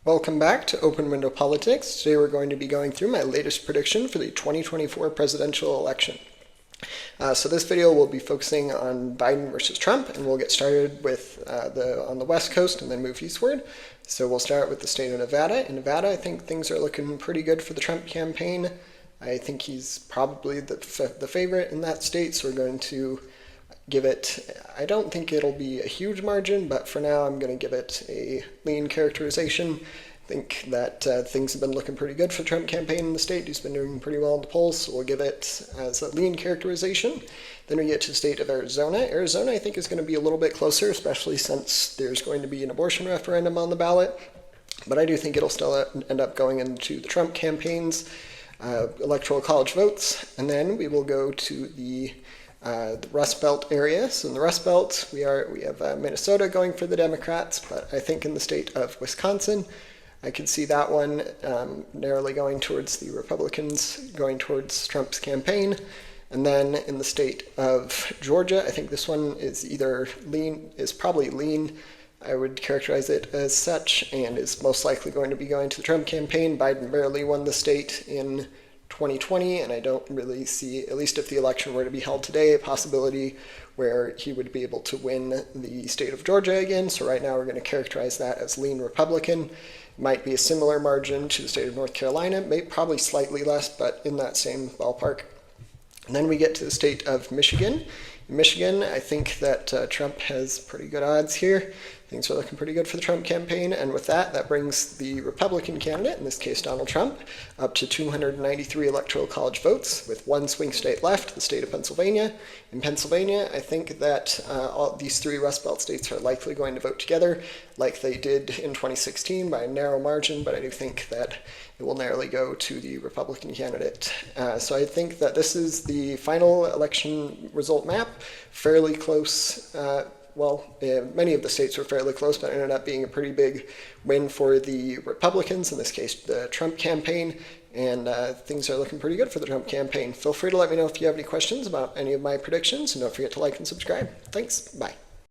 Welcome back to Open Window Politics. Today we're going to be going through my latest prediction for the 2024 presidential election. So this video will be focusing on Biden versus Trump, and we'll get started with on the West Coast and then move eastward. So we'll start with the state of Nevada. In Nevada, I think things are looking pretty good for the Trump campaign. I think he's probably the favorite in that state, so we're going to give it, I don't think it'll be a huge margin, but for now I'm going to give it a lean characterization. I think that things have been looking pretty good for the Trump campaign in the state. He's been doing pretty well in the polls, so we'll give it as a lean characterization. Then we get to the state of Arizona. Arizona, I think, is going to be a little bit closer, especially since there's going to be an abortion referendum on the ballot. But I do think it'll still end up going into the Trump campaign's electoral college votes. And then we will go to the Rust Belt area. So in the Rust Belt, we have Minnesota going for the Democrats, but I think in the state of Wisconsin, I can see that one narrowly going towards the Republicans, going towards Trump's campaign. And then in the state of Georgia, I think this one is probably lean. I would characterize it as such, and is most likely going to be going to the Trump campaign. Biden barely won the state in 2020, and I don't really see, at least if the election were to be held today, a possibility where he would be able to win the state of Georgia again. So right now we're going to characterize that as lean Republican. It might be a similar margin to the state of North Carolina, probably slightly less, but in that same ballpark. And then we get to the state of Michigan. In Michigan, I think that Trump has pretty good odds here. Things are looking pretty good for the Trump campaign, and with that brings the Republican candidate, in this case Donald Trump, up to 293 electoral college votes, with one swing state left, the state of Pennsylvania. In Pennsylvania, I think that all these three Rust Belt states are likely going to vote together, like they did in 2016 by a narrow margin, but I do think that it will narrowly go to the Republican candidate. So I think that this is the final election result map, fairly close. Many of the states were fairly close, but ended up being a pretty big win for the Republicans, in this case the Trump campaign, and things are looking pretty good for the Trump campaign. Feel free to let me know if you have any questions about any of my predictions, and don't forget to like and subscribe. Thanks. Bye.